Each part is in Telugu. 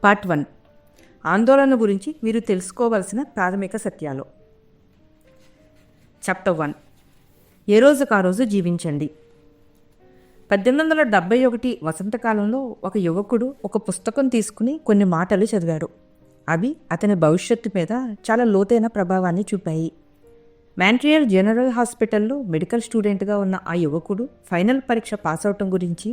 పార్ట్ 1. ఆందోళన గురించి మీరు తెలుసుకోవలసిన ప్రాథమిక సత్యాలు. చాప్టర్ 1. ఏ రోజుకు ఆ రోజు జీవించండి. 1871 వసంతకాలంలో ఒక యువకుడు ఒక పుస్తకం తీసుకుని కొన్ని మాటలు చదివాడు. అవి అతని భవిష్యత్తు మీద చాలా లోతైన ప్రభావాన్ని చూపాయి. మాంట్రియల్ జనరల్ హాస్పిటల్లో మెడికల్ స్టూడెంట్గా ఉన్న ఆ యువకుడు ఫైనల్ పరీక్ష పాస్ అవటం గురించి,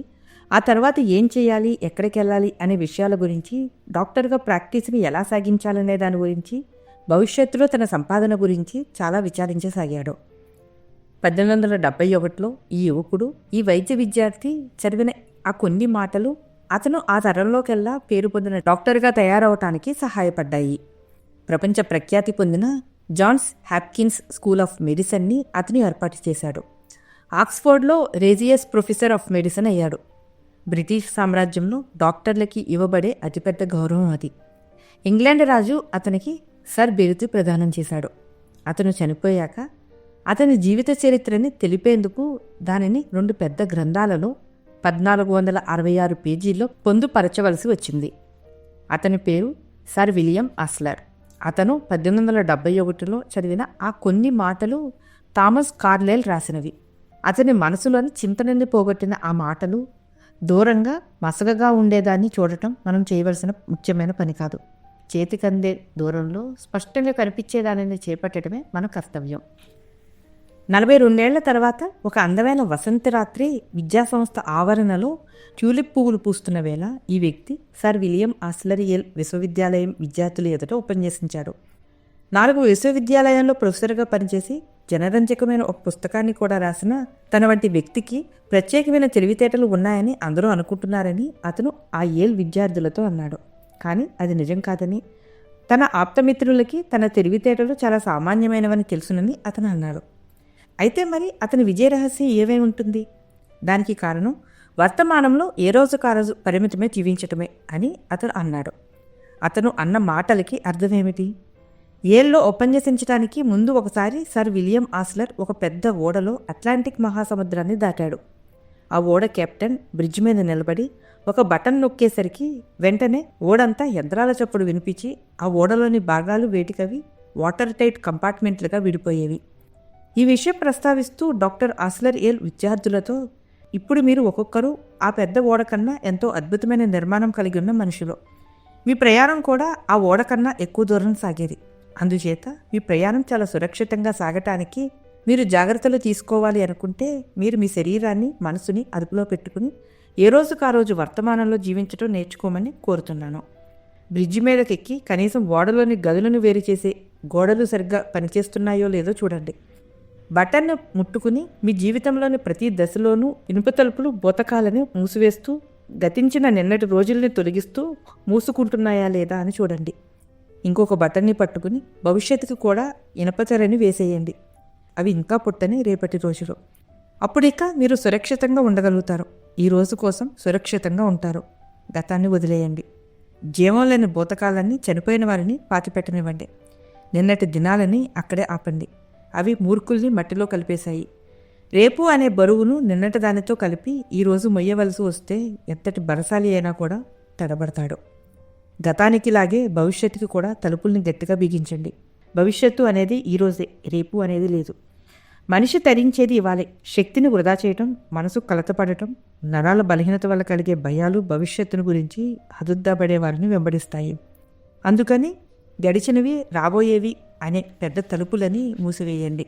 ఆ తర్వాత ఏం చేయాలి, ఎక్కడికి వెళ్ళాలి అనే విషయాల గురించి, డాక్టర్గా ప్రాక్టీస్ని ఎలా సాగించాలనే దాని గురించి, భవిష్యత్తులో తన సంపాదన గురించి చాలా విచారించసాగాడు. 1871లో ఈ యువకుడు, ఈ వైద్య విద్యార్థి చదివిన ఆ కొన్ని మాటలు అతను ఆ తరంలోకెల్లా పేరు పొందిన డాక్టర్గా తయారవటానికి సహాయపడ్డాయి. ప్రపంచ ప్రఖ్యాతి పొందిన జాన్స్ హాప్కిన్స్ స్కూల్ ఆఫ్ మెడిసిన్ని అతను ఏర్పాటు చేశాడు. ఆక్స్ఫోర్డ్లో రేజియస్ ప్రొఫెసర్ ఆఫ్ మెడిసిన్ అయ్యాడు. బ్రిటిష్ సామ్రాజ్యంలో డాక్టర్లకి ఇవ్వబడే అతిపెద్ద గౌరవం అది. ఇంగ్లాండ్ రాజు అతనికి సర్ బిరుదు ప్రదానం చేశాడు. అతను చనిపోయాక అతని జీవిత చరిత్రని తెలిపేందుకు దానిని 2 పెద్ద గ్రంథాలలో 1466 పేజీల్లో పొందుపరచవలసి వచ్చింది. అతని పేరు సర్ విలియం ఆస్లర్. అతను 1871లో చదివిన ఆ కొన్ని మాటలు థామస్ కార్లైల్ రాసినవి. అతని మనసులోని చింతనని పోగొట్టిన ఆ మాటలు దూరంగా మసగగా ఉండేదాన్ని చూడటం మనం చేయవలసిన ముఖ్యమైన పని కాదు. చేతికందే దూరంలో స్పష్టంగా కనిపించేదానిని చేపట్టడమే మన కర్తవ్యం. 42 ఏళ్ల తర్వాత ఒక అందమైన వసంత రాత్రి విద్యాసంస్థ ఆవరణలో ట్యూలిప్ పువ్వులు పూస్తున్న వేళ ఈ వ్యక్తి సర్ విలియం ఆస్లర్ యెల్ విశ్వవిద్యాలయం విద్యార్థుల ఎదుట ఉపన్యసించాడు. 4 విశ్వవిద్యాలయంలో ప్రొఫెసర్గా పనిచేసి జనరంజకమైన ఒక పుస్తకాన్ని కూడా రాసిన తన వంటి వ్యక్తికి ప్రత్యేకమైన తెలివితేటలు ఉన్నాయని అందరూ అనుకుంటున్నారని అతను ఆ ఏల్ విద్యార్థులతో అన్నాడు. కానీ అది నిజం కాదని, తన ఆప్తమిత్రులకి తన తెలివితేటలు చాలా సామాన్యమైనవని తెలుసునని అతను అన్నాడు. అయితే మరి అతని విజయ రహస్యం ఏమై ఉంటుంది? దానికి కారణం వర్తమానంలో ఏ రోజుకు ఆ రోజు పరిమితమే జీవించటమే అని అతను అన్నాడు. అతను అన్న మాటలకి అర్థమేమిటి? ఏల్లో ఉపన్యసించడానికి ముందు ఒకసారి సర్ విలియం ఆస్లర్ ఒక పెద్ద ఓడలో అట్లాంటిక్ మహాసముద్రాన్ని దాటాడు. ఆ ఓడ కెప్టెన్ బ్రిడ్జ్ మీద నిలబడి ఒక బటన్ నొక్కేసరికి వెంటనే ఓడంతా యంత్రాల చప్పుడు వినిపించి ఆ ఓడలోని భాగాలు వేటికవి వాటర్ టైట్ కంపార్ట్మెంట్లుగా విడిపోయేవి. ఈ విషయం ప్రస్తావిస్తూ డాక్టర్ ఆస్లర్ యెల్ విద్యార్థులతో, ఇప్పుడు మీరు ఒక్కొక్కరు ఆ పెద్ద ఓడ కన్నా ఎంతో అద్భుతమైన నిర్మాణం కలిగి ఉన్న మనుషులు. మీ ప్రయాణం కూడా ఆ ఓడ కన్నా ఎక్కువ దూరం సాగేది. అందుచేత మీ ప్రయాణం చాలా సురక్షితంగా సాగటానికి మీరు జాగ్రత్తలు తీసుకోవాలి అనుకుంటే మీరు మీ శరీరాన్ని, మనసుని అదుపులో పెట్టుకుని ఏ రోజుకు ఆ రోజు వర్తమానంలో జీవించడం నేర్చుకోమని కోరుతున్నాను. బ్రిడ్జి మీదకెక్కి కనీసం ఓడలోని గదులను వేరు చేసే గోడలు సరిగ్గా పనిచేస్తున్నాయో లేదో చూడండి. బటన్ను ముట్టుకుని మీ జీవితంలోని ప్రతి దశలోనూ ఇనుప తలుపులు బోతకాలని మూసివేస్తూ గతించిన నిన్నటి రోజుల్ని తొలగిస్తూ మూసుకుంటున్నాయా లేదా అని చూడండి. ఇంకొక బటన్ని పట్టుకుని భవిష్యత్తుకు కూడా ఇనపతెరని వేసేయండి. అవి ఇంకా పుట్టని రేపటి రోజులు. అప్పుడిక మీరు సురక్షితంగా ఉండగలుగుతారు. ఈ రోజు కోసం సురక్షితంగా ఉంటారు. గతాన్ని వదిలేయండి. జీవం లేని భూతకాలాన్ని, చనిపోయిన వారిని పాతిపెట్టనివ్వండి. నిన్నటి దినాలని అక్కడే ఆపండి. అవి మూర్ఖుల్ని మట్టిలో కలిపేశాయి. రేపు అనే బరువును నిన్నటి దానితో కలిపి ఈరోజు మొయ్యవలసి వస్తే ఎంతటి బరసాలి అయినా కూడా తడబడతాడు. గతానికి లాగే భవిష్యత్తుకి కూడా తలుపుల్ని గట్టిగా బిగించండి. భవిష్యత్తు అనేది ఈరోజే, రేపు అనేది లేదు. మనిషి తరించేది ఇవాళే. శక్తిని వృధా చేయటం, మనసు కలతపడటం, నరాల బలహీనత వల్ల కలిగే భయాలు భవిష్యత్తును గురించి హదుద్దాపడే వారిని వెంబడిస్తాయి. అందుకని గడిచినవి, రాబోయేవి అనే పెద్ద తలుపులని మూసివేయండి.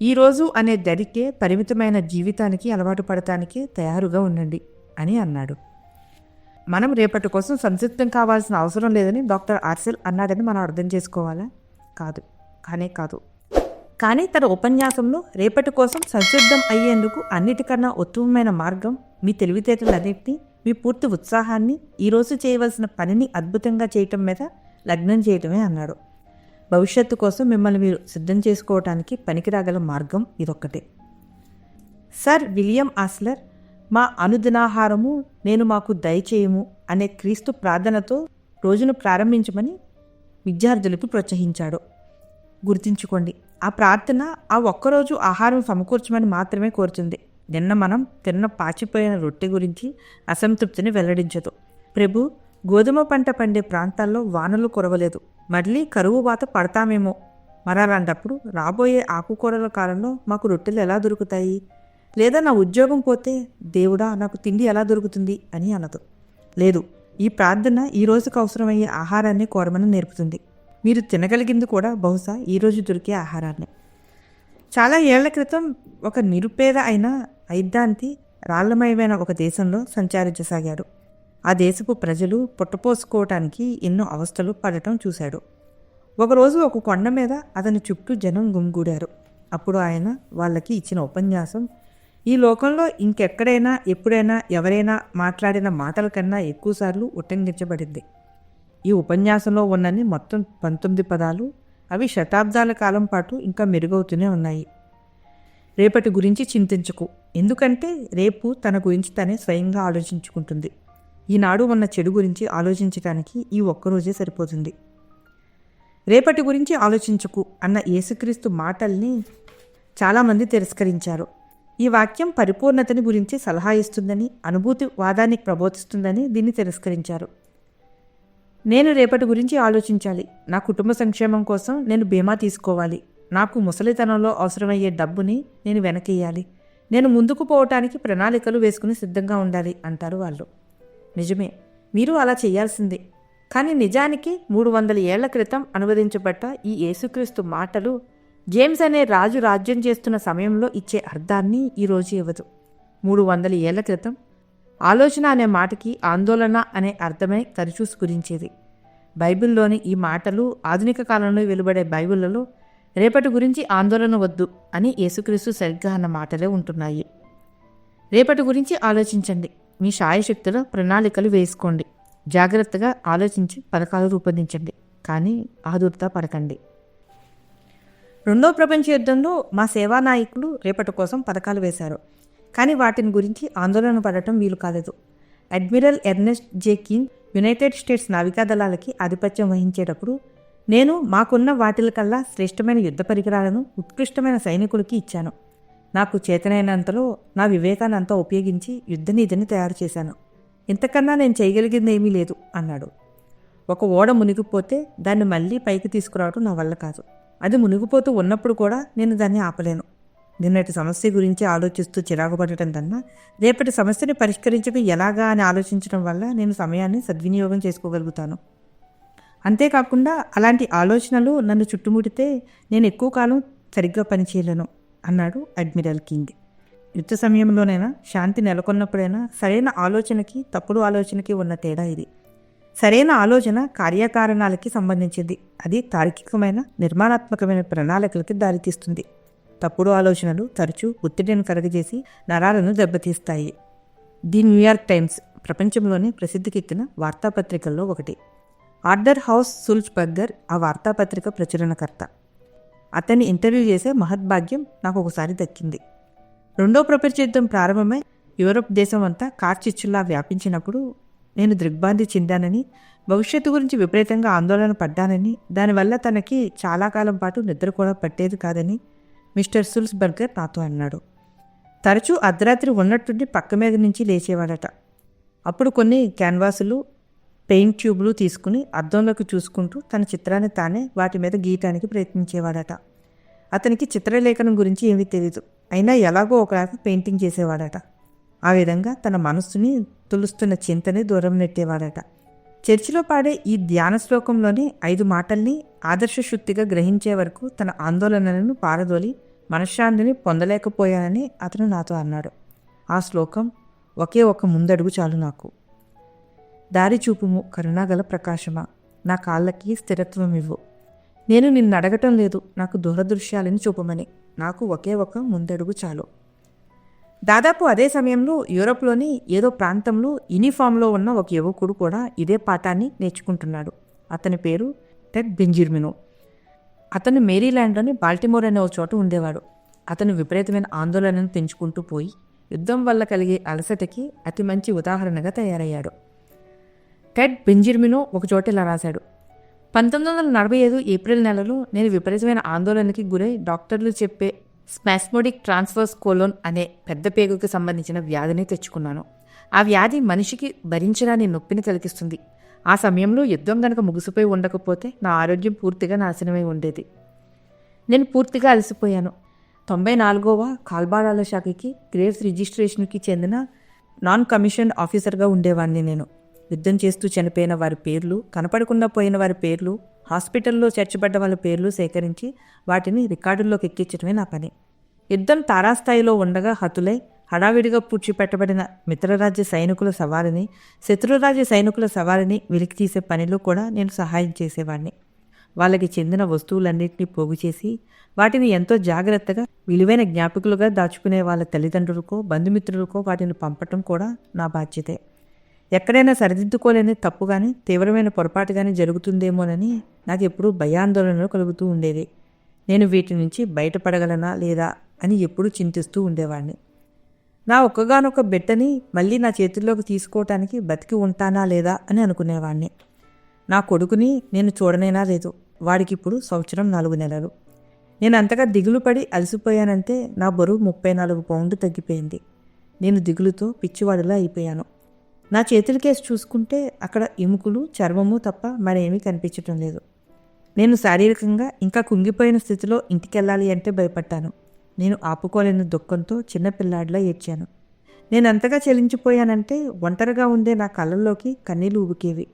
ఈరోజు అనే దరికే పరిమితమైన జీవితానికి అలవాటు పడటానికి తయారుగా ఉండండి అని అన్నాడు. మనం రేపటి కోసం సంసిద్ధం కావాల్సిన అవసరం లేదని డాక్టర్ ఆర్సెల్ అన్నాడని మనం అర్థం చేసుకోవాలా? కాదు, కాదు. కానీ తన ఉపన్యాసంలో రేపటి కోసం సంసిద్ధం అయ్యేందుకు అన్నిటికన్నా ఉత్తమమైన మార్గం మీ తెలివితేటలన్నింటినీ, మీ పూర్తి ఉత్సాహాన్ని ఈరోజు చేయవలసిన పనిని అద్భుతంగా చేయటం మీద లగ్నం చేయటమే అన్నాడు. భవిష్యత్తు కోసం మిమ్మల్ని మీరు సిద్ధం చేసుకోవటానికి పనికిరాగల మార్గం ఇదొక్కటే. సర్ విలియం ఆస్లర్ మా అనుదినాహారము నేను మాకు దయచేయము అనే క్రీస్తు ప్రార్థనతో రోజును ప్రారంభించమని విద్యార్థులకు ప్రోత్సహించాడు. గుర్తుంచుకోండి, ఆ ప్రార్థన ఆ ఒక్కరోజు ఆహారం సమకూర్చమని మాత్రమే కోరుతుంది. నిన్న మనం తిన్న పాచిపోయిన రొట్టె గురించి అసంతృప్తిని వెల్లడించదు. ప్రభు, గోధుమ పంట పండే ప్రాంతాల్లో వానలు కురవలేదు. మళ్ళీ కరువు వాత పడతామేమో. మరలాంటప్పుడు రాబోయే ఆకుకూరల కాలంలో మాకు రొట్టెలు ఎలా దొరుకుతాయి? లేదా నా ఉద్యోగం పోతే దేవుడా నాకు తిండి ఎలా దొరుకుతుంది అని అనదు. లేదు, ఈ ప్రార్థన ఈ రోజుకు అవసరమయ్యే ఆహారాన్ని కోరమని నేర్పుతుంది. మీరు తినగలిగింది కూడా బహుశా ఈరోజు దొరికే ఆహారాన్ని. చాలా ఏళ్ల క్రితం ఒక నిరుపేద అయిన ఐద్దాంతి రాళ్లమయమైన ఒక దేశంలో సంచరించసాగాడు. ఆ దేశపు ప్రజలు పుట్టపోసుకోవటానికి ఎన్నో అవస్థలు పడటం చూశాడు. ఒకరోజు ఒక కొండ మీద అతని చుట్టూ జనం గుమిగూడారు. అప్పుడు ఆయన వాళ్ళకి ఇచ్చిన ఉపన్యాసం ఈ లోకంలో ఇంకెక్కడైనా ఎప్పుడైనా ఎవరైనా మాట్లాడిన మాటల కన్నా ఎక్కువసార్లు ఉట్టంకించబడింది. ఈ ఉపన్యాసంలో ఉన్నన్ని మొత్తం 19 పదాలు. అవి శతాబ్దాల కాలం పాటు ఇంకా మెరుగవుతూనే ఉన్నాయి. రేపటి గురించి చింతించకు, ఎందుకంటే రేపు తన గురించి తనే స్వయంగా ఆలోచించుకుంటుంది. ఈనాడు ఉన్న చెడు గురించి ఆలోచించడానికి ఈ ఒక్కరోజే సరిపోతుంది. రేపటి గురించి ఆలోచించకు అన్న యేసుక్రీస్తు మాటల్ని చాలామంది తిరస్కరించారు. ఈ వాక్యం పరిపూర్ణతని గురించి సలహా ఇస్తుందని, అనుభూతి వాదానికి ప్రబోధిస్తుందని దీన్ని తిరస్కరించారు. నేను రేపటి గురించి ఆలోచించాలి. నా కుటుంబ సంక్షేమం కోసం నేను బీమా తీసుకోవాలి. నాకు ముసలితనంలో అవసరమయ్యే డబ్బుని నేను వెనకేయాలి. నేను ముందుకు పోవటానికి ప్రణాళికలు వేసుకుని సిద్ధంగా ఉండాలి అంటారు వాళ్ళు. నిజమే, మీరు అలా చేయాల్సిందే. కానీ నిజానికి 300 ఏళ్ల క్రితం అనువదించబడ్డ ఈ యేసుక్రీస్తు మాటలు జేమ్స్ అనే రాజు రాజ్యం చేస్తున్న సమయంలో ఇచ్చే అర్థాన్ని ఈరోజు ఇవ్వదు. 300 ఏళ్ల క్రితం ఆలోచన అనే మాటకి ఆందోళన అనే అర్థమే తరచూ స్ఫురించేది. బైబిల్లోని ఈ మాటలు ఆధునిక కాలంలో వెలువడే బైబిళ్లలో రేపటి గురించి ఆందోళన వద్దు అని యేసుక్రీస్తు సరిగ్గా అన్న మాటలే ఉంటున్నాయి. రేపటి గురించి ఆలోచించండి. మీ శాయశక్తుల ప్రణాళికలు వేసుకోండి. జాగ్రత్తగా ఆలోచించి పథకాలు రూపొందించండి. కానీ ఆదుర్త పడకండి. 2వ ప్రపంచ యుద్ధంలో మా సేవా నాయకులు రేపటి కోసం పథకాలు వేశారు. కానీ వాటిని గురించి ఆందోళన పడటం వీలు కాలేదు. అడ్మిరల్ ఎర్నెస్ట్ జే కింగ్ యునైటెడ్ స్టేట్స్ నావికా దళాలకి ఆధిపత్యం వహించేటప్పుడు నేను మాకున్న వాటిలకల్లా శ్రేష్టమైన యుద్ధ పరికరాలను ఉత్కృష్టమైన సైనికులకి ఇచ్చాను. నాకు చేతనైనంతలో నా వివేకాన్నంతా ఉపయోగించి యుద్ధనీతిని తయారు చేశాను. ఇంతకన్నా నేను చేయగలిగింది ఏమీ లేదు అన్నాడు. ఒక ఓడ మునిగిపోతే దాన్ని మళ్ళీ పైకి తీసుకురావడం నా వల్ల కాదు. అది మునిగిపోతూ ఉన్నప్పుడు కూడా నేను దాన్ని ఆపలేను. నిన్నటి సమస్య గురించి ఆలోచిస్తూ చిరాకు పడటం కన్నా రేపటి సమస్యని పరిష్కరించడం ఎలాగా అని ఆలోచించడం వల్ల నేను సమయాన్ని సద్వినియోగం చేసుకోగలుగుతాను. అంతేకాకుండా అలాంటి ఆలోచనలు నన్ను చుట్టుముడితే నేను ఎక్కువ కాలం సరిగ్గా పనిచేయలేను అన్నాడు అడ్మిరల్ కింగ్. యుద్ధ సమయంలోనైనా శాంతి నెలకొన్నప్పుడైనా సరైన ఆలోచనకి తప్పుడు ఆలోచనకి ఉన్న తేడా ఇది. సరైన ఆలోచన కార్యకారణాలకి సంబంధించింది. అది తార్కికమైన నిర్మాణాత్మకమైన ప్రణాళికలకి దారితీస్తుంది. తప్పుడు ఆలోచనలు తరచూ ఒత్తిడిని కలుగజేసి నరాలను దెబ్బతీస్తాయి. ది న్యూయార్క్ టైమ్స్ ప్రపంచంలోని ప్రసిద్ధికెక్కిన వార్తాపత్రికల్లో ఒకటి. ఆర్డర్ హౌస్ సుల్జ్బర్గర్ ఆ వార్తాపత్రిక ప్రచురణకర్త. అతన్ని ఇంటర్వ్యూ చేసే మహద్భాగ్యం నాకు ఒకసారి దక్కింది. 2వ ప్రపంచ యుద్ధం ప్రారంభమై యూరప్ దేశం అంతా కార్చిచ్చులా వ్యాపించినప్పుడు నేను దిగ్భ్రాంతి చెందానని, భవిష్యత్తు గురించి విపరీతంగా ఆందోళన పడ్డానని, దానివల్ల తనకి చాలా కాలం పాటు నిద్ర కూడా పట్టేది కాదని మిస్టర్ సుల్జ్బర్గర్ నాతో అన్నాడు. తరచూ అర్ధరాత్రి ఉన్నట్టుండి పక్క మీద నుంచి లేచేవాడట. అప్పుడు కొన్ని క్యాన్వాసులు, పెయింట్ ట్యూబ్లు తీసుకుని అద్దంలోకి చూసుకుంటూ తన చిత్రాన్ని తానే వాటి మీద గీయటానికి ప్రయత్నించేవాడట. అతనికి చిత్రలేఖనం గురించి ఏమీ తెలీదు. అయినా ఎలాగో ఒకలాగా పెయింటింగ్ చేసేవాడట. ఆ విధంగా తన మనస్సుని తులుస్తున్న చింతని దూరం నెట్టేవాడట. చర్చిలో పాడే ఈ ధ్యాన శ్లోకంలోని 5 మాటల్ని ఆదర్శశుద్ధిగా గ్రహించే వరకు తన ఆందోళనలను పారదోలి మనశ్శాంతిని పొందలేకపోయానని అతను నాతో అన్నాడు. ఆ శ్లోకం ఒకే ఒక ముందడుగు చాలు నాకు. దారి చూపుము కరుణాగల ప్రకాశమా, నా కాళ్ళకి స్థిరత్వం ఇవ్వు. నేను నిన్ను అడగటం లేదు నాకు దూరదృశ్యాలని చూపమని, నాకు ఒకే ఒక ముందడుగు చాలు. దాదాపు అదే సమయంలో యూరోప్లోని ఏదో ప్రాంతంలో యూనిఫామ్లో ఉన్న ఒక యువకుడు కూడా ఇదే పాఠాన్ని నేర్చుకుంటున్నాడు. అతని పేరు టెడ్ బెంజమినో. అతను మేరీల్యాండ్లోని బాల్టిమోర్ అనే ఒక చోట ఉండేవాడు. అతను విపరీతమైన ఆందోళనను పెంచుకుంటూ పోయి యుద్ధం వల్ల కలిగే అలసటకి అతి మంచి ఉదాహరణగా తయారయ్యాడు. టెడ్ బెంజమినో ఒక చోట ఇలా రాశాడు: 1945 ఏప్రిల్ నెలలో నేను విపరీతమైన ఆందోళనకి గురై డాక్టర్లు చెప్పే స్పాస్మోడిక్ ట్రాన్స్ఫర్స్ కోలోన్ అనే పెద్ద పేగుకి సంబంధించిన వ్యాధిని తెచ్చుకున్నాను. ఆ వ్యాధి మనిషికి భరించరాని నొప్పిని కలిగిస్తుంది. ఆ సమయంలో యుద్ధం గనక ముగిసిపోయి ఉండకపోతే నా ఆరోగ్యం పూర్తిగా నాశనమై ఉండేది. నేను పూర్తిగా అలసిపోయాను. 94వ కాల్బారాల శాఖకి గ్రేవ్స్ రిజిస్ట్రేషన్కి చెందిన నాన్ కమిషన్డ్ ఆఫీసర్గా ఉండేవాడిని నేను. యుద్ధం చేస్తూ చనిపోయిన వారి పేర్లు, కనపడకుండా పోయిన వారి పేర్లు, హాస్పిటల్లో చేర్చబడ్డ వాళ్ళ పేర్లు సేకరించి వాటిని రికార్డుల్లోకి ఎక్కించడమే నా పని. యుద్ధం తారాస్థాయిలో ఉండగా హతులై హడావిడిగా పూడ్చిపెట్టబడిన మిత్రరాజ్య సైనికుల సవారిని, శత్రురాజ్య సైనికుల సవారిని వెలికి తీసే పనిలో కూడా నేను సహాయం చేసేవాడిని. వాళ్ళకి చెందిన వస్తువులన్నింటినీ పోగు చేసి వాటిని ఎంతో జాగ్రత్తగా విలువైన జ్ఞాపకులుగా దాచుకునే వాళ్ళ తల్లిదండ్రులకో బంధుమిత్రులకో వాటిని పంపటం కూడా నా బాధ్యతే. ఎక్కడైనా సరిదిద్దుకోలేని తప్పు కానీ తీవ్రమైన పొరపాటు కానీ జరుగుతుందేమోనని నాకు ఎప్పుడూ భయాందోళనలు కలుగుతూ ఉండేది. నేను వీటి నుంచి బయటపడగలనా లేదా అని ఎప్పుడూ చింతిస్తూ ఉండేవాడిని. నా ఒక్కగానొక్క బిడ్డని మళ్ళీ నా చేతుల్లోకి తీసుకోవటానికి బతికి ఉంటానా లేదా అని అనుకునేవాడిని. నా కొడుకుని నేను చూడనేనా లేదు. వాడికిప్పుడు 1 సంవత్సరం 4 నెలలు. నేను అంతగా దిగులు పడి అలసిపోయానంటే నా బరువు 34 పౌండ్లు తగ్గిపోయింది. నేను దిగులుతో పిచ్చివాడిలా అయిపోయాను. నా చేతులకేసి చూసుకుంటే అక్కడ ఎముకలు, చర్మము తప్ప మరేమీ కనిపించటం లేదు. నేను శారీరకంగా ఇంకా కుంగిపోయిన స్థితిలో ఇంటికెళ్ళాలి అంటే భయపడ్డాను. నేను ఆపుకోలేని దుఃఖంతో చిన్నపిల్లాడిలా ఏడ్చాను. నేను అంతగా చెలించిపోయానంటే ఒంటరిగా ఉండే నా కళ్ళల్లోకి కన్నీళ్లు ఉబికేవి.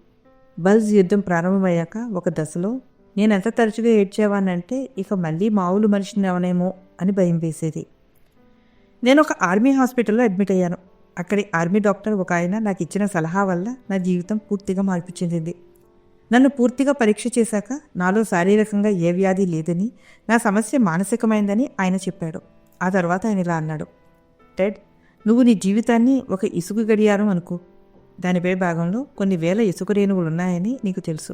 బల్జ్ యుద్ధం ప్రారంభమయ్యాక ఒక దశలో నేను ఎంత తరచుగా ఏడ్చేవానంటే ఇక మళ్ళీ మామూలు మనిషిని అవనేమో అని భయం వేసేది. నేను ఒక ఆర్మీ హాస్పిటల్లో అడ్మిట్ అయ్యాను. అక్కడి ఆర్మీ డాక్టర్ ఒక ఆయన నాకు ఇచ్చిన సలహా వల్ల నా జీవితం పూర్తిగా మార్పు చెందింది. నన్ను పూర్తిగా పరీక్ష చేశాక నాలో శారీరకంగా ఏ వ్యాధి లేదని, నా సమస్య మానసికమైందని ఆయన చెప్పాడు. ఆ తర్వాత ఆయన ఇలా అన్నాడు, టెడ్, నువ్వు నీ జీవితాన్ని ఒక ఇసుక గడియారం అనుకో. దానిపై భాగంలో కొన్ని వేల ఇసుక రేణువులు ఉన్నాయని నీకు తెలుసు.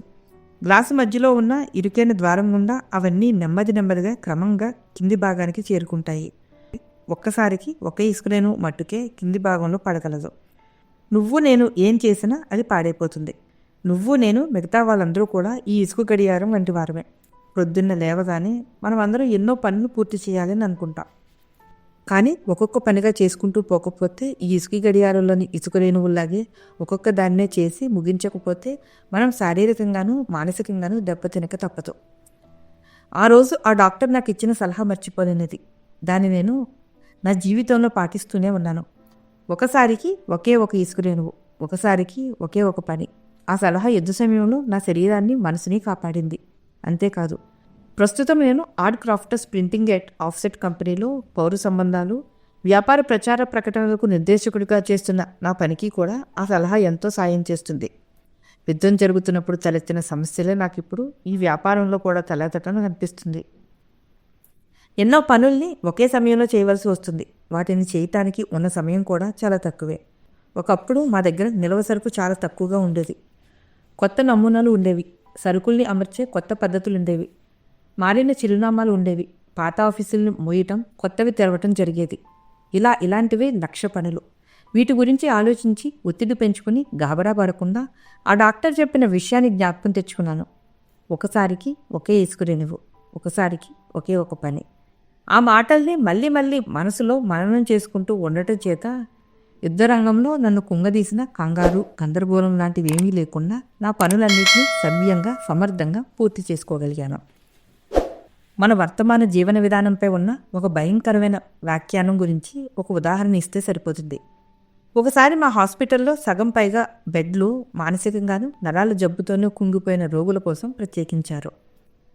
గ్లాసు మధ్యలో ఉన్న ఇరుకైన ద్వారం గుండా అవన్నీ నెమ్మదిగా క్రమంగా కింది భాగానికి చేరుకుంటాయి. ఒక్కసారికి ఒకే ఇసుక రేణువు మట్టుకే కింది భాగంలో పడగలదు. నువ్వు నేను ఏం చేసినా అది పాడైపోతుంది. నువ్వు నేను మిగతా వాళ్ళందరూ కూడా ఈ ఇసుక గడియారం వంటి వారమే. ప్రొద్దున్న లేవగానే మనం అందరం ఎన్నో పనులు పూర్తి చేయాలని అనుకుంటాం. కానీ ఒక్కొక్క పనిగా చేసుకుంటూ పోకపోతే ఈ ఇసుక గడియారంలోని ఇసుక రేణువుల్లాగే ఒక్కొక్క దాన్నే చేసి ముగించకపోతే మనం శారీరకంగానూ మానసికంగానూ దెబ్బతినక తప్పదు. ఆ రోజు ఆ డాక్టర్ నాకు ఇచ్చిన సలహా మర్చిపోలేనిది. దాన్ని నేను నా జీవితంలో పాటిస్తూనే ఉన్నాను. ఒకసారికి ఒకే ఒక ఇసుక రేణువు, ఒకసారికి ఒకే ఒక పని. ఆ సలహా యుద్ధ సమయంలో నా శరీరాన్ని, మనసుని కాపాడింది. అంతేకాదు, ప్రస్తుతం నేను art crafters printing at offset కంపెనీలో పౌర సంబంధాలు, వ్యాపార ప్రచార ప్రకటనలకు నిర్దేశకుడిగా చేస్తున్న నా పనికి కూడా ఆ సలహా ఎంతో సాయం చేస్తుంది. యుద్ధం జరుగుతున్నప్పుడు తలెత్తిన సమస్యలే నాకు ఇప్పుడు ఈ వ్యాపారంలో కూడా తలెత్తటం కనిపిస్తుంది. ఎన్నో పనుల్ని ఒకే సమయంలో చేయవలసి వస్తుంది. వాటిని చేయటానికి ఉన్న సమయం కూడా చాలా తక్కువే. ఒకప్పుడు మా దగ్గర నిల్వ సరుకు చాలా తక్కువగా ఉండేది. కొత్త నమూనాలు ఉండేవి. సరుకుల్ని అమర్చే కొత్త పద్ధతులు ఉండేవి. మారిన చిరునామాలు ఉండేవి. పాత ఆఫీసులను మోయటం, కొత్తవి తెరవటం జరిగేది. ఇలాంటివే 1,00,000 పనులు. వీటి గురించి ఆలోచించి ఒత్తిడి పెంచుకుని గాబరా పడకుండా ఆ డాక్టర్ చెప్పిన విషయాన్ని జ్ఞాపకం తెచ్చుకున్నాను. ఒకసారికి ఒకే ఇసుక రేణువు, ఒకసారికి ఒకే ఒక పని. ఆ మాటల్ని మళ్ళీ మనసులో మననం చేసుకుంటూ ఉండటం చేత యుద్ధరంగంలో నన్ను కుంగదీసిన కంగారు, గందరగోళం లాంటివేమీ లేకుండా నా పనులన్నింటినీ సవ్యంగా, సమర్థంగా పూర్తి చేసుకోగలిగాను. మన వర్తమాన జీవన విధానంపై ఉన్న ఒక భయంకరమైన వ్యాఖ్యానం గురించి ఒక ఉదాహరణ ఇస్తే సరిపోతుంది. ఒకసారి మా హాస్పిటల్లో సగం పైగా బెడ్లు మానసికంగాను, నరాల జబ్బుతోనూ కుంగిపోయిన రోగుల కోసం ప్రత్యేకించారు.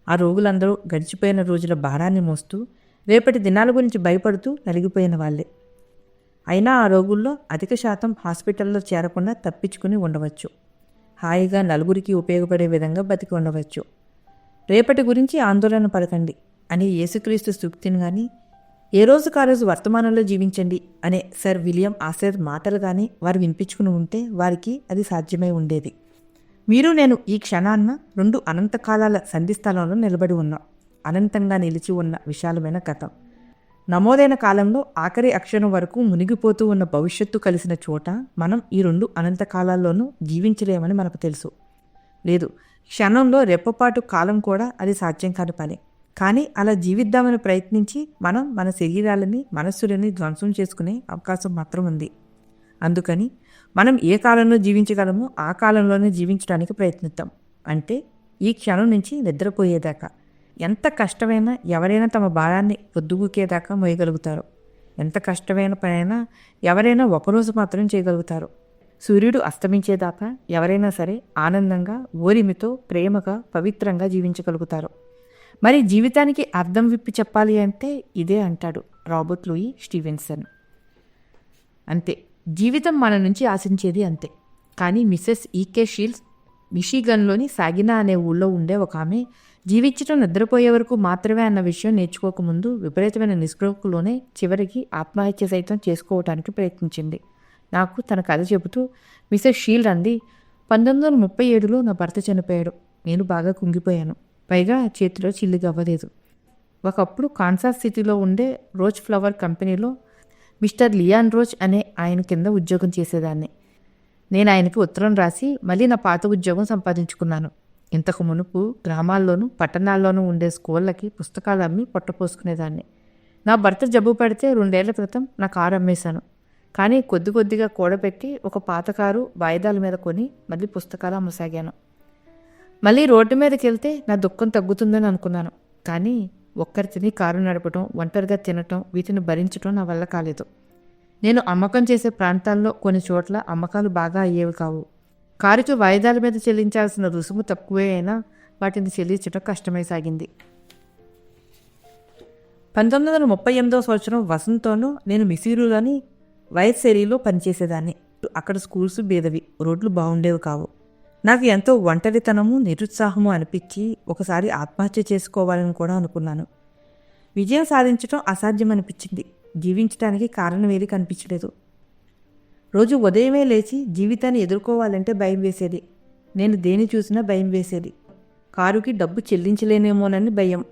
ఆ రోగులందరూ గడిచిపోయిన రోజుల భారాన్ని మోస్తూ, రేపటి దినాల గురించి భయపడుతూ నలిగిపోయిన వాళ్ళే. అయినా ఆ రోగుల్లో అధిక శాతం హాస్పిటల్లో చేరకుండా తప్పించుకుని ఉండవచ్చు. హాయిగా నలుగురికి ఉపయోగపడే విధంగా బతికి ఉండవచ్చు. రేపటి గురించి ఆందోళన పడకండి అనే యేసుక్రీస్తు సూక్తిని కానీ, ఏ రోజుకా రోజు వర్తమానంలో జీవించండి అనే సర్ విలియం ఆసెర్ మాటలు కానీ వారు వినిపించుకుని ఉంటే వారికి అది సాధ్యమై ఉండేది. మీరు నేను ఈ క్షణాన్న 2 అనంతకాలాల సంధిస్థలంలో నిలబడి ఉన్నాం. అనంతంగా నిలిచి ఉన్న విశాలమైన గతం, నమోదైన కాలంలో ఆఖరి అక్షరం వరకు మునిగిపోతూ ఉన్న భవిష్యత్తు కలిసిన చోట మనం ఈ 2 అనంతకాలాల్లోనూ జీవించలేమని మనకు తెలుసు. లేదు, క్షణంలో రెప్పపాటు కాలం కూడా అది సాధ్యం కాని పని. కానీ అలా జీవిద్దామని ప్రయత్నించి మనం మన శరీరాలని, మనస్సులని ధ్వంసం చేసుకునే అవకాశం మాత్రం ఉంది. అందుకని మనం ఏ కాలంలో జీవించగలమో ఆ కాలంలోనే జీవించడానికి ప్రయత్నిద్దాం. అంటే ఈ క్షణం నుంచి నిద్రపోయేదాకా. ఎంత కష్టమైనా ఎవరైనా తమ భారాన్ని పొద్దుగూకేదాకా మోయగలుగుతారు. ఎంత కష్టమైన పనైనా ఎవరైనా ఒకరోజు మాత్రం చేయగలుగుతారు. సూర్యుడు అస్తమించేదాకా ఎవరైనా సరే ఆనందంగా, ఓరిమితో, ప్రేమగా, పవిత్రంగా జీవించగలుగుతారు. మరి జీవితానికి అర్థం విప్పి చెప్పాలి అంటే ఇదే అంటాడు రాబర్ట్ లూయి స్టీవెన్సన్. అంతే, జీవితం మన నుంచి ఆశించేది అంతే. కానీ మిసెస్ ఈకే షీల్స్ మిషిగన్లోని సాగినా అనే ఊళ్ళో ఉండే ఒక ఆమె జీవించడం నిద్రపోయే వరకు మాత్రమే అన్న విషయం నేర్చుకోకముందు విపరీతమైన నిస్పృహలోనే చివరికి ఆత్మహత్య సైతం చేసుకోవటానికి ప్రయత్నించింది. నాకు తన కథ చెబుతూ మిసెస్ షీల్డ్ అంది, 1937లో నా భర్త చనిపోయాడు. నేను బాగా కుంగిపోయాను. పైగా చేతిలో చిల్లిగా అవ్వలేదు. ఒకప్పుడు కాన్సాస్ సిటీలో ఉండే రోజ్ ఫ్లవర్ కంపెనీలో మిస్టర్ లియాన్ రోజ్ అనే ఆయన కింద ఉద్యోగం చేసేదాన్ని. నేను ఆయనకి ఉత్తరం రాసి మళ్ళీ నా పాత ఉద్యోగం సంపాదించుకున్నాను. ఇంతకు మునుపు గ్రామాల్లోనూ పట్టణాల్లోనూ ఉండే స్కూళ్ళకి పుస్తకాలు అమ్మి పొట్టపోసుకునేదాన్ని. నా భర్త జబ్బు పడితే 2 ఏళ్ల క్రితం నా కారు అమ్మేశాను. కానీ కొద్ది కొద్దిగా కూడబెట్టి ఒక పాత కారు వాయిదాల మీద కొని మళ్ళీ పుస్తకాలు అమ్మసాగాను. మళ్ళీ రోడ్డు మీదకి వెళ్తే నా దుఃఖం తగ్గుతుందని అనుకున్నాను. కానీ ఒక్కరి తిని కారు నడపడం, ఒంటరిగా తినటం, వీటిని భరించడం నా వల్ల కాలేదు. నేను అమ్మకం చేసే ప్రాంతాల్లో కొన్ని చోట్ల అమ్మకాలు బాగా అయ్యేవి కావు. కారుకి వాయిదాల మీద చెల్లించాల్సిన రుసుము తక్కువే అయినా వాటిని చెల్లించడం కష్టమై సాగింది. 1938వ సంవత్సరం వసంతంలో నేను మిసూరీలోని వైట్సెరీలో పనిచేసేదాన్ని. అక్కడ స్కూల్స్ బీదవి, రోడ్లు బాగుండేవి కావు. నాకు ఎంతో ఒంటరితనము, నిరుత్సాహము అనిపించి ఒకసారి ఆత్మహత్య చేసుకోవాలని కూడా అనుకున్నాను. విజయం సాధించడం అసాధ్యం అనిపించింది. జీవించడానికి కారణం ఏది కనిపించలేదు. రోజు ఉదయమే లేచి జీవితాన్ని ఎదుర్కోవాలంటే భయం వేసేది. నేను దేని చూసినా భయం వేసేది. కారుకి డబ్బు చెల్లించలేనేమోనని భయం,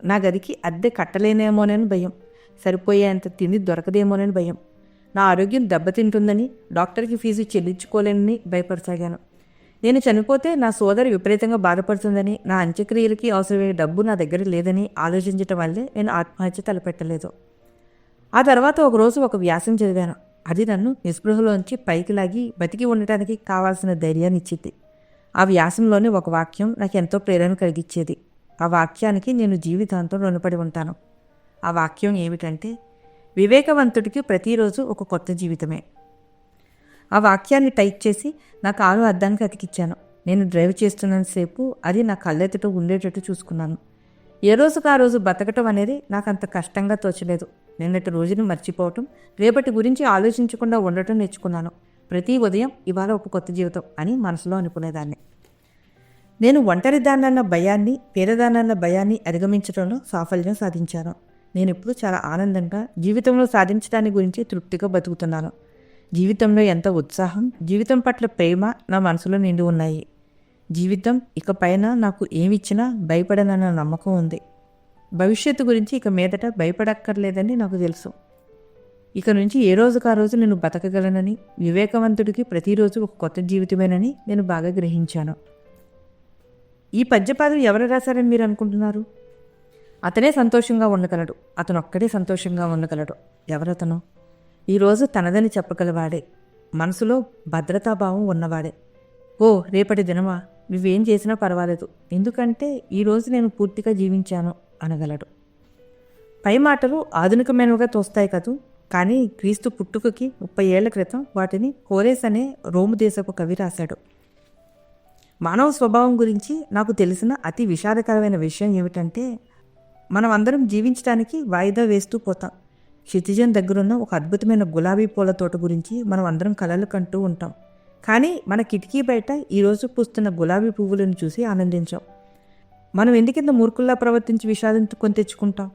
నా గదికి అద్దె కట్టలేనేమోనని భయం, సరిపోయేంత తిండి దొరకదేమోనని భయం, నా ఆరోగ్యం దెబ్బతింటుందని, డాక్టర్కి ఫీజు చెల్లించుకోలేనని భయపడసాగాను. నేను చనిపోతే నా సోదరి విపరీతంగా బాధపడుతుందని, నా అంత్యక్రియలకి అవసరమయ్యే డబ్బు నా దగ్గర లేదని ఆలోచించటం వల్లే నేను ఆత్మహత్య తలపెట్టలేదు. ఆ తర్వాత ఒకరోజు ఒక వ్యాసం చదివాను. అది నన్ను నిస్పృహలోంచి పైకి లాగి బతికి ఉండటానికి కావాల్సిన ధైర్యాన్ని ఇచ్చింది. ఆ వ్యాసంలోని ఒక వాక్యం నాకు ఎంతో ప్రేరణ కలిగించేది. ఆ వాక్యానికి నేను జీవితాంతం రుణపడి ఉంటాను. ఆ వాక్యం ఏమిటంటే, వివేకవంతుడికి ప్రతిరోజు ఒక కొత్త జీవితమే. ఆ వాక్యాన్ని టైప్ చేసి నా కారు అద్దానికి అతికిచ్చాను. నేను డ్రైవ్ చేస్తున్నంతసేపు అది నా కళ్ళెదుట ఉండేటట్టు చూసుకున్నాను. ఏ రోజుకు ఆ రోజు బతకటం అనేది నాకు అంత కష్టంగా తోచలేదు. నిన్నటి రోజుని మర్చిపోవటం, రేపటి గురించి ఆలోచించకుండా ఉండటం నేర్చుకున్నాను. ప్రతి ఉదయం ఇవాళ ఒక కొత్త జీవితం అని మనసులో అనుకునేదాన్ని. నేను ఒంటరిదాన్నన్న భయాన్ని, పేదదాన్నన్న భయాన్ని అధిగమించడంలో సాఫల్యం సాధించాను. నేను ఇప్పుడు చాలా ఆనందంగా జీవితంలో సాధించడాన్ని గురించి తృప్తిగా బతుకుతున్నాను. జీవితంలో ఎంత ఉత్సాహం, జీవితం పట్ల ప్రేమ నా మనసులో నిండి ఉన్నాయి. జీవితం ఇకపైన నాకు ఏమిచ్చినా భయపడనన్న నమ్మకం ఉంది. భవిష్యత్తు గురించి ఇక మీదట భయపడక్కర్లేదని నాకు తెలుసు. ఇక నుంచి ఏ రోజుకు ఆ రోజు నేను బతకగలనని, వివేకవంతుడికి ప్రతిరోజు ఒక కొత్త జీవితమేనని నేను బాగా గ్రహించాను. ఈ పద్యపాదం ఎవరు రాశారని మీరు అనుకుంటున్నారు? అతనే సంతోషంగా ఉండగలడు. అతను ఒక్కడే సంతోషంగా ఉండగలడు. ఎవరతను? ఈరోజు తనదని చెప్పగలవాడే, మనసులో భద్రతాభావం ఉన్నవాడే. ఓ రేపటి దినమా, నువ్వేం చేసినా పర్వాలేదు, ఎందుకంటే ఈరోజు నేను పూర్తిగా జీవించాను అనగలడు. పై మాటలు ఆధునికమైనవిగా తోస్తాయి కదూ, కానీ క్రీస్తు పుట్టుకకి 30 ఏళ్ల క్రితం వాటిని హోరేస్ అనే రోము దేశపు కవి రాశాడు. మానవ స్వభావం గురించి నాకు తెలిసిన అతి విషాదకరమైన విషయం ఏమిటంటే, మనం అందరం జీవించడానికి వాయిదా వేస్తూ పోతాం. క్షితిజన్ దగ్గరున్న ఒక అద్భుతమైన గులాబీ పూల తోట గురించి మనం అందరం కలలు కంటూ ఉంటాం. కానీ మన కిటికీ బయట ఈరోజు పూస్తున్న గులాబీ పువ్వులను చూసి ఆనందించాం. మనం ఎందుకింత మూర్ఖుల్లా ప్రవర్తించి విషాదం కొని తెచ్చుకుంటాం?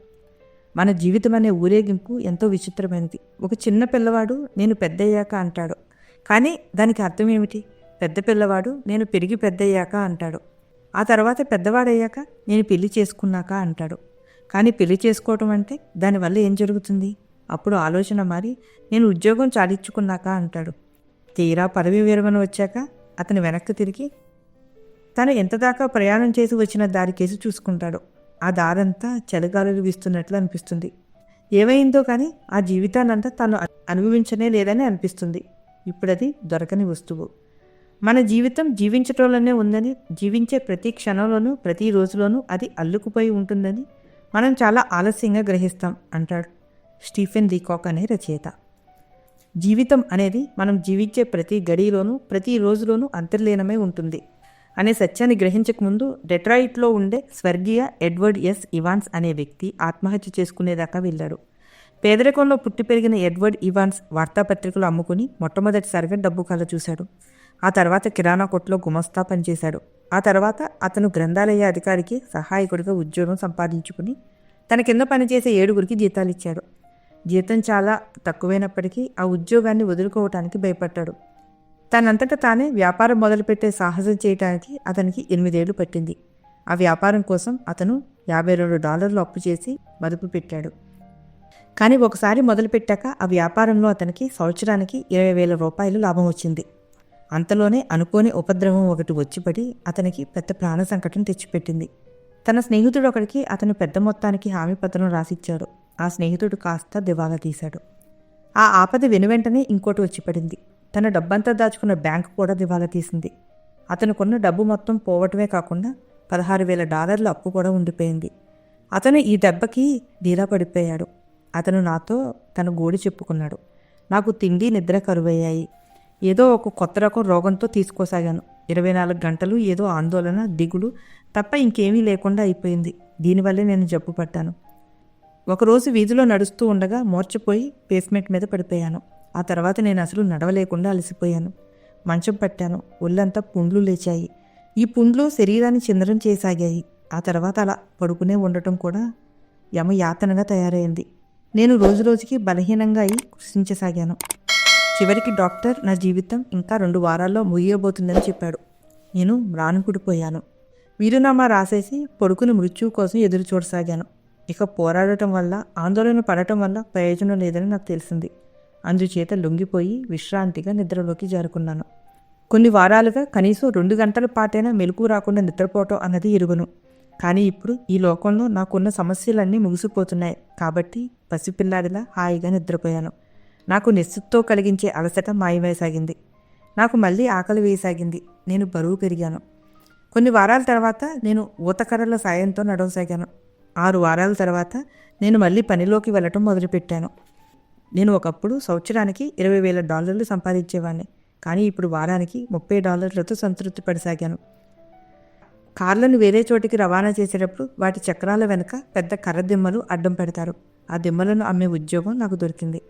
మన జీవితం అనే ఊరేగింపు ఎంతో విచిత్రమైనది. ఒక చిన్న పిల్లవాడు నేను పెద్దయ్యాక అంటాడు, కానీ దానికి అర్థం ఏమిటి? పెద్ద పిల్లవాడు నేను పెరిగి పెద్దయ్యాక అంటాడు. ఆ తర్వాత పెద్దవాడయ్యాక నేను పెళ్లి చేసుకున్నాక అంటాడు. కానీ పెళ్లి చేసుకోవటం అంటే దానివల్ల ఏం జరుగుతుంది? అప్పుడు ఆలోచన మారి నేను ఉద్యోగం చాలించుకున్నాక అంటాడు. తీరా పదవి విరమణ వచ్చాక అతను వెనక్కి తిరిగి తను ఎంతదాకా ప్రయాణం చేసి వచ్చిన దారి కేసి చూసుకుంటాడు. ఆ దారంతా చలిగాలులు వీస్తున్నట్లు అనిపిస్తుంది. ఏమైందో కానీ ఆ జీవితాన్నంతా తను అనుభవించనే లేదని అనిపిస్తుంది. ఇప్పుడది దొరకని వస్తువు. మన జీవితం జీవించటంలోనే ఉందని, జీవించే ప్రతి క్షణంలోనూ ప్రతి రోజులోనూ అది అల్లుకుపోయి ఉంటుందని మనం చాలా ఆలస్యంగా గ్రహిస్తాం అంటాడు స్టీఫెన్ లీకాక్ అనే రచయిత. జీవితం అనేది మనం జీవించే ప్రతి గడిలోనూ ప్రతి రోజులోనూ అంతర్లీనమై ఉంటుంది అనే సత్యాన్ని గ్రహించకముందు డెట్రాయిట్లో ఉండే స్వర్గీయ ఎడ్వర్డ్ ఎస్ ఇవాన్స్ అనే వ్యక్తి ఆత్మహత్య చేసుకునేదాకా వెళ్ళాడు. పేదరికంలో పుట్టి పెరిగిన ఎడ్వర్డ్ ఇవాన్స్ వార్తాపత్రికలు అమ్ముకుని మొట్టమొదటిసారిగా డబ్బు కళ చూశాడు. ఆ తర్వాత కిరాణా కొట్లో గుమస్తా పనిచేశాడు. ఆ తర్వాత అతను గ్రంథాలయ అధికారికి సహాయకుడిగా ఉద్యోగం సంపాదించుకుని తన కింద పనిచేసే 7గురికి జీతాలు ఇచ్చాడు. జీతం చాలా తక్కువైనప్పటికీ ఆ ఉద్యోగాన్ని వదులుకోవటానికి భయపడ్డాడు. తనంతట తానే వ్యాపారం మొదలుపెట్టే సాహసం చేయడానికి అతనికి 8 ఏళ్లు పట్టింది. ఆ వ్యాపారం కోసం అతను $52 అప్పు చేసి మదుపు పెట్టాడు. కానీ ఒకసారి మొదలుపెట్టాక ఆ వ్యాపారంలో అతనికి సంవత్సరానికి $20,000 లాభం వచ్చింది. అంతలోనే అనుకోని ఉపద్రవం ఒకటి వచ్చిపడి అతనికి పెద్ద ప్రాణ సంకటం తెచ్చిపెట్టింది. తన స్నేహితుడు ఒకడికి అతను పెద్ద మొత్తానికి హామీ పత్రం రాసిచ్చాడు. ఆ స్నేహితుడు కాస్త దివాలా తీశాడు. ఆ ఆపద వెనువెంటనే ఇంకోటి వచ్చిపడింది. తన డబ్బంతా దాచుకున్న బ్యాంకు కూడా దివాలా తీసింది. అతనుకున్న డబ్బు మొత్తం పోవటమే కాకుండా $16,000 అప్పు కూడా ఉండిపోయింది. అతను ఈ దెబ్బకి డీలా పడిపోయాడు. అతను నాతో తన గోడి చెప్పుకున్నాడు. నాకు తిండి నిద్ర కరువయ్యాయి. ఏదో ఒక కొత్త రకం రోగంతో తీసుకోసాగాను. 24 గంటలు ఏదో ఆందోళన, దిగులు తప్ప ఇంకేమీ లేకుండా అయిపోయింది. దీనివల్లే నేను జబ్బు పట్టాను. ఒకరోజు వీధిలో నడుస్తూ ఉండగా మూర్ఛపోయి పేస్మెంట్ మీద పడిపోయాను. ఆ తర్వాత నేను అసలు నడవలేకుండా అలసిపోయాను. మంచం పట్టాను. ఒళ్ళంతా పుండ్లు లేచాయి. ఈ పుండ్లు శరీరాన్ని చిందరం చేయసాగాయి. ఆ తర్వాత అలా పడుకునే ఉండటం కూడా యమయాతనగా తయారైంది. నేను రోజురోజుకి బలహీనంగా అయి కృషించసాగాను. చివరికి డాక్టర్ నా జీవితం ఇంకా 2 వారాల్లో ముగియబోతుందని చెప్పాడు. నేను మ్రానుకుడిపోయాను. వీరునామా రాసేసి పడుకుని మృత్యువు కోసం ఎదురు చూడసాగాను. ఇక పోరాడటం వల్ల, ఆందోళన పడటం వల్ల ప్రయోజనం లేదని నాకు తెలిసింది. అందుచేత లొంగిపోయి విశ్రాంతిగా నిద్రలోకి జారుకున్నాను. కొన్ని వారాలుగా కనీసం 2 గంటల పాటైనా మెలకు రాకుండా నిద్రపోవటం అన్నది ఎరుగను. కానీ ఇప్పుడు ఈ లోకంలో నాకున్న సమస్యలన్నీ ముగిసిపోతున్నాయి కాబట్టి పసిపిల్లాడిలా హాయిగా నిద్రపోయాను. నాకు నిస్సత్తో కలిగించే అలసట మాయమేసాగింది. నాకు మళ్ళీ ఆకలి వేయసాగింది. నేను బరువు పెరిగాను. కొన్ని వారాల తర్వాత నేను ఊతకర్రల సాయంతో నడవసాగాను. 6 వారాల తర్వాత నేను మళ్ళీ పనిలోకి వెళ్ళటం మొదలుపెట్టాను. నేను ఒకప్పుడు సంవత్సరానికి $20,000 సంపాదించేవాడిని. కానీ ఇప్పుడు వారానికి $30తో సంతృప్తి పడసాగాను. కార్లను వేరే చోటికి రవాణా చేసేటప్పుడు వాటి చక్రాల వెనుక పెద్ద కర్ర దిమ్మలు అడ్డం పెడతారు. ఆ దిమ్మలను అమ్మే ఉద్యోగం నాకు దొరికింది.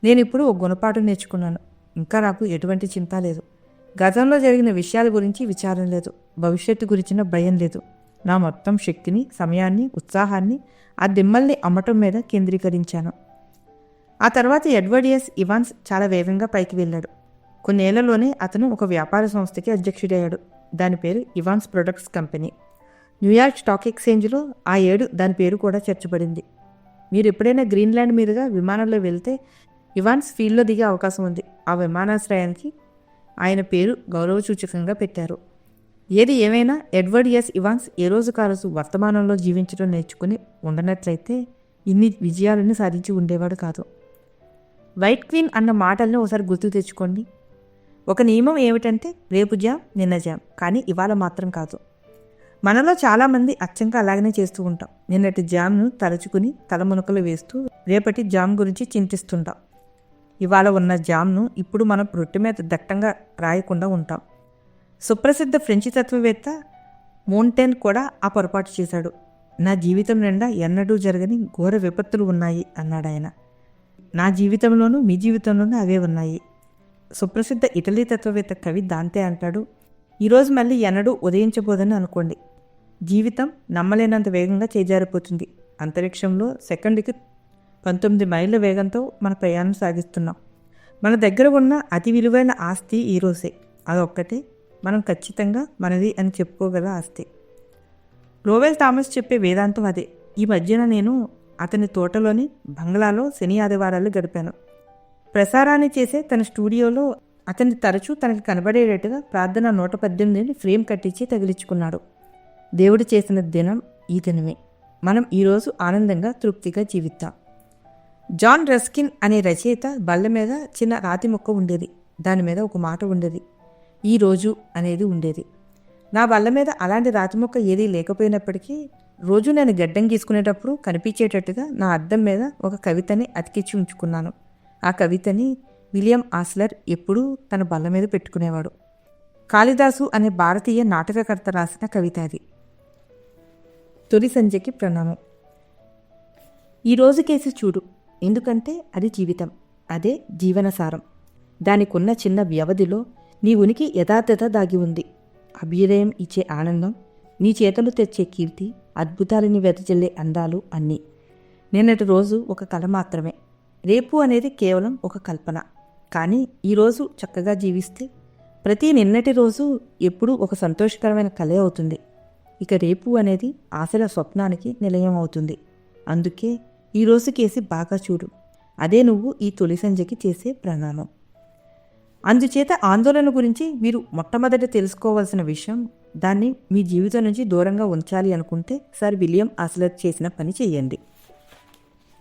నేను ఇప్పుడు ఒక గుణపాఠం నేర్చుకున్నాను. ఇంకా నాకు ఎటువంటి చింత లేదు. గతంలో జరిగిన విషయాల గురించి విచారం లేదు. భవిష్యత్తు గురించిన భయం లేదు. నా మొత్తం శక్తిని, సమయాన్ని, ఉత్సాహాన్ని ఆ దిమ్మల్ని అమ్మటం మీద కేంద్రీకరించాను. ఆ తర్వాత ఎడ్వర్డ్ ఎస్ ఇవాన్స్ చాలా వేగంగా పైకి వెళ్ళాడు. కొన్నేళ్లలోనే అతను ఒక వ్యాపార సంస్థకి అధ్యక్షుడయ్యాడు. దాని పేరు Evans products company. New York stock ఎక్స్చేంజ్లో ఆ ఏడు దాని పేరు కూడా చేర్చబడింది. మీరు ఎప్పుడైనా గ్రీన్లాండ్ మీదుగా విమానంలో వెళ్తే ఇవాన్స్ ఫీల్డ్లో దిగే అవకాశం ఉంది. ఆ విమానాశ్రయానికి ఆయన పేరు గౌరవసూచకంగా పెట్టారు. ఏది ఏమైనా ఎడ్వర్డ్ ఎస్ ఇవాన్స్ ఏ రోజు కారోజు వర్తమానంలో జీవించడం నేర్చుకుని ఉండనట్లయితే ఇన్ని విజయాలను సాధించి ఉండేవాడు కాదు. వైట్ క్వీన్ అన్న మాటల్ని ఒకసారి గుర్తు తెచ్చుకోండి. ఒక నియమం ఏమిటంటే రేపు జామ్, నిన్న జామ్, కానీ ఇవాళ మాత్రం కాదు. మనలో చాలామంది అచ్చంగా అలాగనే చేస్తూ ఉంటాం. నిన్నటి జామ్ను తలుచుకుని తలమునకలు వేస్తూ రేపటి జామ్ గురించి చింతిస్తుంటాం. ఇవాళ ఉన్న జామ్ను ఇప్పుడు మనం రొట్టె మీద దట్టంగా రాయకుండా ఉంటాం. సుప్రసిద్ధ ఫ్రెంచి తత్వవేత్త మోంటైన్ కూడా ఆ పొరపాటు చేశాడు. నా జీవితం నిండా ఎన్నడూ జరగని ఘోర విపత్తులు ఉన్నాయి అన్నాడు ఆయన. నా జీవితంలోనూ మీ జీవితంలోనూ అవే ఉన్నాయి. సుప్రసిద్ధ ఇటలీ తత్వవేత్త కవి దాంతే అంటాడు, ఈరోజు మళ్ళీ ఎన్నడూ ఉదయించబోదని అనుకోండి. జీవితం నమ్మలేనంత వేగంగా చేజారిపోతుంది. అంతరిక్షంలో సెకండ్కి 19 మైళ్ళ వేగంతో మన ప్రయాణం సాగిస్తున్నాం. మన దగ్గర ఉన్న అతి విలువైన ఆస్తి ఈరోజే. అదొక్కటే మనం ఖచ్చితంగా మనది అని చెప్పుకోగల ఆస్తి. లోవెల్ థామస్ చెప్పే వేదాంతం అదే. ఈ మధ్యన నేను అతని తోటలోని బంగ్లాలో శని ఆదివారాలు గడిపాను. ప్రసారాన్ని చేసే తన స్టూడియోలో అతన్ని తరచూ తనకి కనబడేటట్టుగా ప్రార్థన 118ని ఫ్రేమ్ కట్టించి తగిలించుకున్నాడు. దేవుడు చేసిన దినం ఈ దినమే. మనం ఈరోజు ఆనందంగా తృప్తిగా జీవిద్దాం. జాన్ రస్కిన్ అనే రచయిత బల్ల మీద చిన్న రాతి ముక్క ఉండేది. దాని మీద ఒక మాట ఉండేది, ఈ రోజు అనేది ఉండేది. నా బల్ల మీద అలాంటి రాతి మొక్క ఏదీ లేకపోయినప్పటికీ రోజు నేను గడ్డం గీసుకునేటప్పుడు కనిపించేటట్టుగా నా అద్దం మీద ఒక కవితని అతికించి ఉంచుకున్నాను. ఆ కవితని విలియం ఆస్లర్ ఎప్పుడూ తన బల్ల మీద పెట్టుకునేవాడు. కాళిదాసు అనే భారతీయ నాటకకర్త రాసిన కవిత అది. తొలి సంధ్యకి ప్రణామం. ఈ రోజు కేసి చూడు, ఎందుకంటే అది జీవితం, అదే జీవనసారం. దానికున్న చిన్న వ్యవధిలో నీ ఉనికి యథార్థత దాగి ఉంది. అభ్యుదయం ఇచ్చే ఆనందం, నీ చేతులు తెచ్చే కీర్తి, అద్భుతాలని వెదజల్లే అందాలు అన్నీ. నిన్నటి రోజు ఒక కల మాత్రమే. రేపు అనేది కేవలం ఒక కల్పన. కానీ ఈరోజు చక్కగా జీవిస్తే ప్రతి నిన్నటి రోజు ఎప్పుడూ ఒక సంతోషకరమైన కలే అవుతుంది. ఇక రేపు అనేది ఆశల స్వప్నానికి నిలయం అవుతుంది. అందుకే ఈ రోజు కేసి బాగా చూడు, అదే నువ్వు ఈ తొలి సంధ్యకి చేసే ప్రణామం. అందుచేత ఆందోళన గురించి మీరు మొట్టమొదట తెలుసుకోవాల్సిన విషయం, దాన్ని మీ జీవితం నుంచి దూరంగా ఉంచాలి అనుకుంటే సర్ విలియం ఆస్లర్ చేసిన పని చేయండి.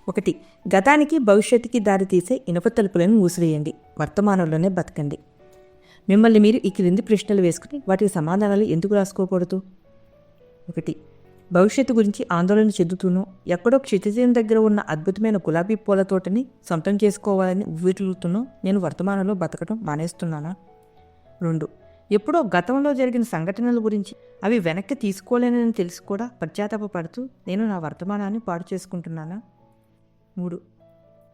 1. గతానికి భవిష్యత్తుకి దారితీసే ఇనుప తలుపులను మూసివేయండి. వర్తమానంలోనే బతకండి. మిమ్మల్ని మీరు ఈ క్రింది ప్రశ్నలు వేసుకుని వాటికి సమాధానాలు ఎందుకు రాసుకోకూడదు? 1. భవిష్యత్తు గురించి ఆందోళన చెందుతూనో, ఎక్కడో క్షితిజం దగ్గర ఉన్న అద్భుతమైన గులాబీ పూల తోటని సొంతం చేసుకోవాలని ఉవ్విటిల్లుతూనో నేను వర్తమానంలో బతకడం మానేస్తున్నానా? 2. ఎప్పుడో గతంలో జరిగిన సంఘటనల గురించి అవి వెనక్కి తీసుకోలేనని తెలిసి కూడా పశ్చాత్తాపపడుతూ నేను నా వర్తమానాన్ని పాడు చేసుకుంటున్నానా? 3.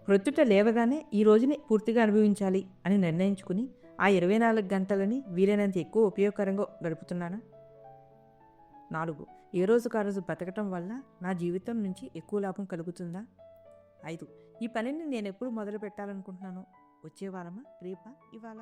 ప్రొద్దుట లేవగానే ఈ రోజుని పూర్తిగా అనుభవించాలి అని నిర్ణయించుకుని ఆ 24 గంటలని వీలైనంత ఎక్కువ ఉపయోగకరంగా గడుపుతున్నానా? 4. ఏ రోజుకు ఆ రోజు బతకటం వల్ల నా జీవితం నుంచి ఎక్కువ లాభం కలుగుతుందా? 5. ఈ పనిని నేను ఎప్పుడు మొదలు పెట్టాలనుకుంటున్నాను? వచ్చే వారమా, రేపా, ఇవాళ?